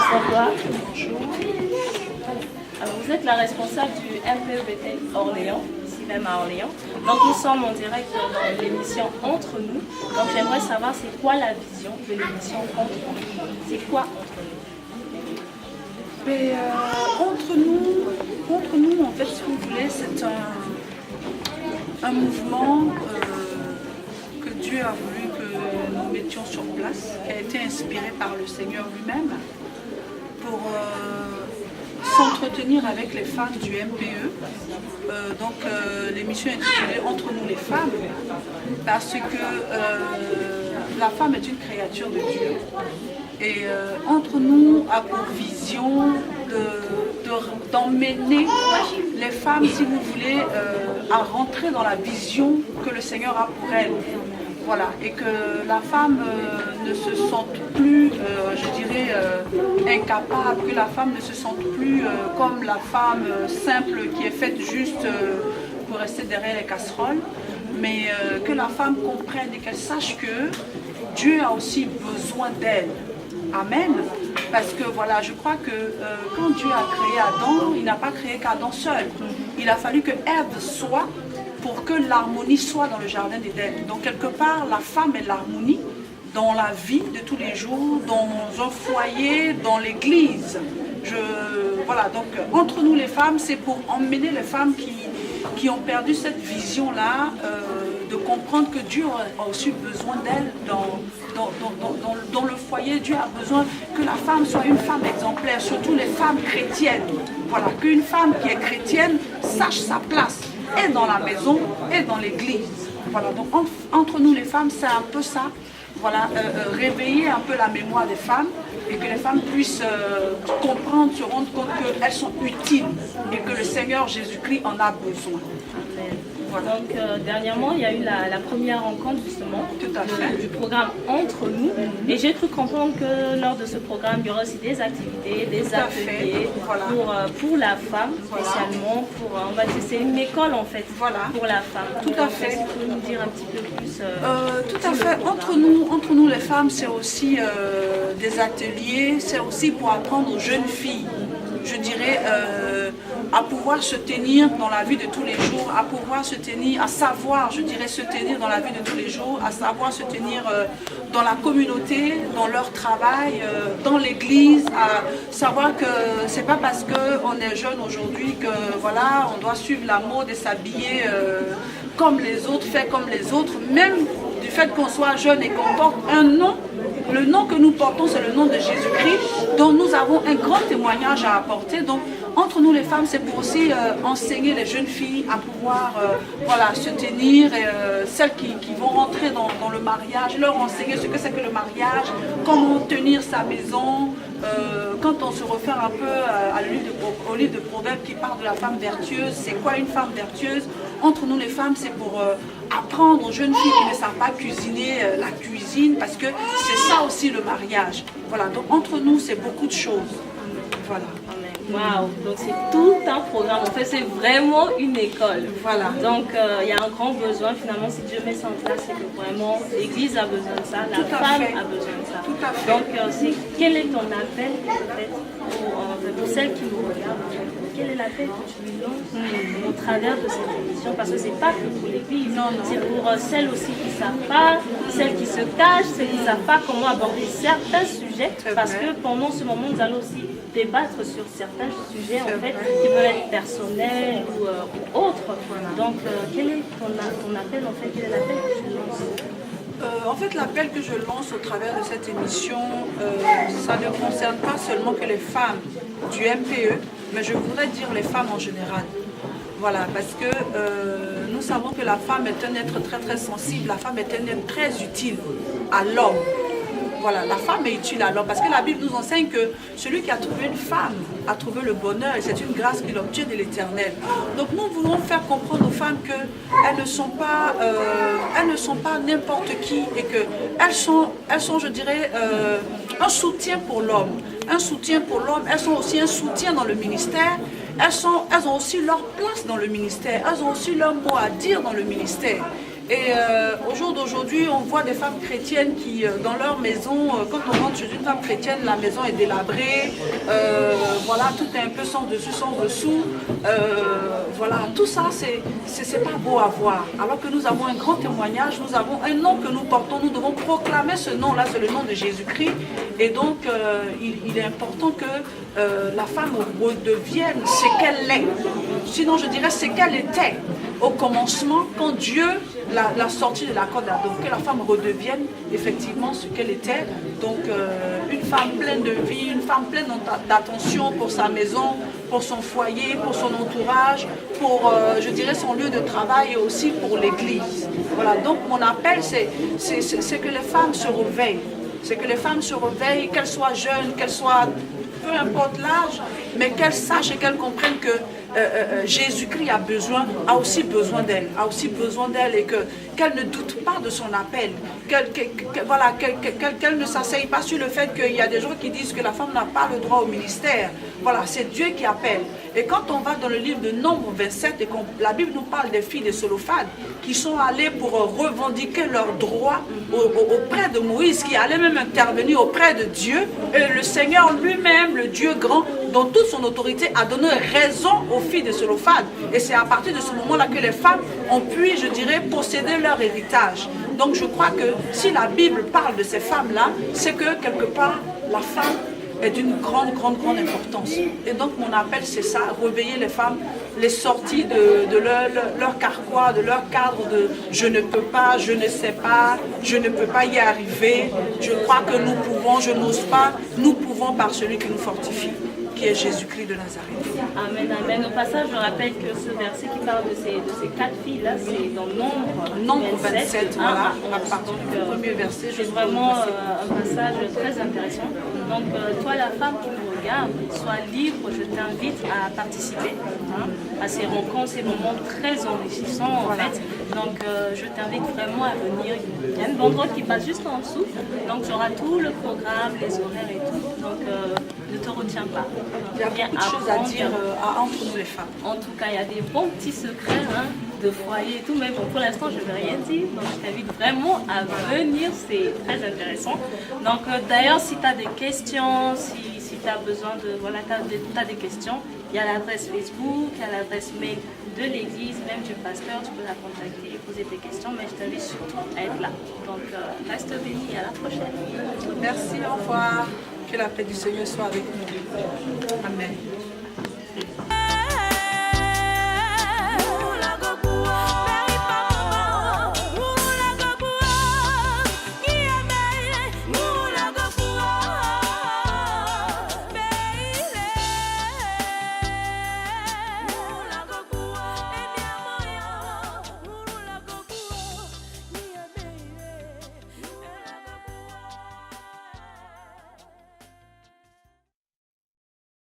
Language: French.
Bonjour. Alors, vous êtes la responsable du MPEBT Orléans, ici même à Orléans. Donc nous sommes en direct dans l'émission Entre nous. Donc j'aimerais savoir c'est quoi la vision de l'émission Entre nous. C'est quoi Entre nous? Entre nous, en fait, si vous voulez, c'est un mouvement que Dieu a voulu que nous mettions sur place, qui a été inspiré par le Seigneur lui-même pour s'entretenir avec les femmes du MPE. L'émission est intitulée Entre nous les femmes, parce que la femme est une créature de Dieu. Et Entre nous a pour vision d'emmener les femmes, si vous voulez, à rentrer dans la vision que le Seigneur a pour elles. Voilà, et que la femme ne se sente plus, incapable, que la femme ne se sente plus comme la femme simple qui est faite juste pour rester derrière les casseroles, mais que la femme comprenne et qu'elle sache que Dieu a aussi besoin d'elle. Amen. Parce que voilà, je crois que quand Dieu a créé Adam, il n'a pas créé qu'Adam seul. Il a fallu que Ève soit pour que l'harmonie soit dans le jardin d'Éden. Donc quelque part, la femme est l'harmonie dans la vie de tous les jours, dans un foyer, dans l'église. Voilà, donc Entre nous les femmes, c'est pour emmener les femmes qui ont perdu cette vision-là, de comprendre que Dieu a aussi besoin d'elles dans le foyer. Dieu a besoin que la femme soit une femme exemplaire, surtout les femmes chrétiennes. Voilà, qu'une femme qui est chrétienne sache sa place, et dans la maison, et dans l'église. Voilà, donc Entre nous les femmes, c'est un peu ça. Voilà, réveiller un peu la mémoire des femmes et que les femmes puissent comprendre, se rendre compte qu'elles sont utiles et que le Seigneur Jésus-Christ en a besoin. Voilà. Donc dernièrement, il y a eu la première rencontre justement du programme Entre nous. Et j'ai cru comprendre que lors de ce programme, il y aura aussi des activités, des ateliers pour la femme, spécialement pour, on va dire, c'est une école en fait pour la femme. Tout à fait. Est-ce que vous pouvez nous dire un petit peu plus tout à fait. Entre nous les femmes, c'est aussi des ateliers, c'est aussi pour apprendre aux jeunes filles, je dirais, à pouvoir se tenir dans la vie de tous les jours, à pouvoir se tenir, à savoir, je dirais, se tenir dans la vie de tous les jours, à savoir se tenir dans la communauté, dans leur travail, dans l'église, à savoir que c'est pas parce qu'on est jeune aujourd'hui que voilà, on doit suivre la mode et s'habiller comme les autres, faire comme les autres, même du fait qu'on soit jeune et qu'on porte un nom. Le nom que nous portons, c'est le nom de Jésus-Christ, dont nous avons un grand témoignage à apporter. Donc, Entre nous les femmes, c'est pour aussi enseigner les jeunes filles à pouvoir se tenir, et celles qui vont rentrer dans le mariage, leur enseigner ce que c'est que le mariage, comment tenir sa maison. Quand on se réfère un peu au livre de Proverbes qui parle de la femme vertueuse, c'est quoi une femme vertueuse? Entre nous les femmes, c'est pour apprendre aux jeunes filles qui ne savent pas cuisiner la cuisine, parce que c'est ça aussi le mariage. Voilà, donc Entre nous, c'est beaucoup de choses. Voilà. Waouh, donc c'est tout un programme, en fait c'est vraiment une école. Voilà. Donc il y a un grand besoin finalement, si Dieu met ça en place, c'est que vraiment l'église a besoin de ça, la femme a besoin de ça. Tout à fait. Donc quel est ton appel peut-être pour celles qui nous regardent? Quel est l'appel que tu lui lances au travers de cette émission? Parce que c'est pas que pour l'église, c'est pour celles aussi qui ne savent pas, celles qui se cachent, celles qui ne savent pas comment aborder certains sujets. Parce que pendant ce moment, nous allons aussi débattre sur certains sujets en fait, qui peuvent être personnels ou autres. Donc quel est ton appel en fait? Quel est l'appel que tu lances? En fait, l'appel que je lance au travers de cette émission, ça ne concerne pas seulement que les femmes du MPE, mais je voudrais dire les femmes en général. Voilà, parce que nous savons que la femme est un être très très sensible, la femme est un être très utile à l'homme. Voilà, la femme est utile à l'homme, parce que la Bible nous enseigne que celui qui a trouvé une femme a trouvé le bonheur, et c'est une grâce qu'il obtient de l'Éternel. Donc nous voulons faire comprendre aux femmes qu'elles ne sont pas n'importe qui, et qu'elles sont, je dirais, un soutien pour l'homme. Un soutien pour l'homme, elles sont aussi un soutien dans le ministère, elles ont aussi leur place dans le ministère, elles ont aussi leur mot à dire dans le ministère. Et au jour d'aujourd'hui, on voit des femmes chrétiennes qui, dans leur maison, quand on rentre chez une femme chrétienne, la maison est délabrée, voilà, tout est un peu sans dessus, sans dessous. Voilà, tout ça, c'est pas beau à voir. Alors que nous avons un grand témoignage, nous avons un nom que nous portons, nous devons proclamer ce nom-là, c'est le nom de Jésus-Christ. Et donc, il est important que la femme redevienne ce qu'elle est. Sinon, je dirais ce qu'elle était au commencement, quand Dieu l'a sortie de la corde d'Adam, que la femme redevienne effectivement ce qu'elle était. Donc, une femme pleine de vie, une femme pleine d'attention pour sa maison, pour son foyer, pour son entourage, pour, je dirais, son lieu de travail et aussi pour l'église. Voilà, donc mon appel, c'est que les femmes se réveillent. C'est que les femmes se réveillent, qu'elles soient jeunes, qu'elles soient, peu importe l'âge, mais qu'elles sachent et qu'elles comprennent que Jésus-Christ a aussi besoin d'elle, et qu'elle ne doute pas de son appel, qu'elle ne s'asseye pas sur le fait qu'il y a des gens qui disent que la femme n'a pas le droit au ministère. Voilà, c'est Dieu qui appelle. Et quand on va dans le livre de Nombre 27, et la Bible nous parle des filles de Sélophane qui sont allées pour revendiquer leurs droits auprès de Moïse, qui allait même intervenir auprès de Dieu, et le Seigneur lui-même, le Dieu grand, dont toute son autorité, a donné raison aux filles de Sélophane. Et c'est à partir de ce moment-là que les femmes ont pu, je dirais, posséder leur héritage. Donc je crois que si la Bible parle de ces femmes-là, c'est que quelque part, la femme est d'une grande importance. Et donc mon appel, c'est ça, réveiller les femmes, les sorties de leur carquois, de leur cadre de « je ne peux pas, je ne sais pas, je ne peux pas y arriver, je crois que nous pouvons, je n'ose pas », nous pouvons par celui qui nous fortifie, qui est Jésus-Christ de Nazareth. Amen, amen. Au passage, je rappelle que ce verset qui parle de ces quatre filles-là, c'est dans Nombre 27, voilà, à partir du premier verset. C'est vraiment un passage très intéressant. Donc, toi, la femme qui nous regarde, sois libre, je t'invite à participer à ces rencontres, ces moments très enrichissants, en fait. Donc, je t'invite vraiment à venir. Il y a une banderole qui passe juste en dessous. Donc, tu auras tout le programme, les horaires et tout. Donc, ne te retiens pas. Il y a beaucoup de choses à dire entre nous les femmes. En tout cas, il y a des bons petits secrets de foyer et tout, mais bon, pour l'instant, je ne vais rien dire. Donc, je t'invite vraiment à venir, c'est très intéressant. Donc, d'ailleurs, si tu as des questions, si tu as besoin de, voilà, tu as des questions, il y a l'adresse Facebook, il y a l'adresse mail de l'église, même du pasteur, tu peux la contacter et poser tes questions, mais je t'invite surtout à être là. Donc, reste béni, à la prochaine. Merci, au revoir. Que la paix du Seigneur soit avec nous. Amen.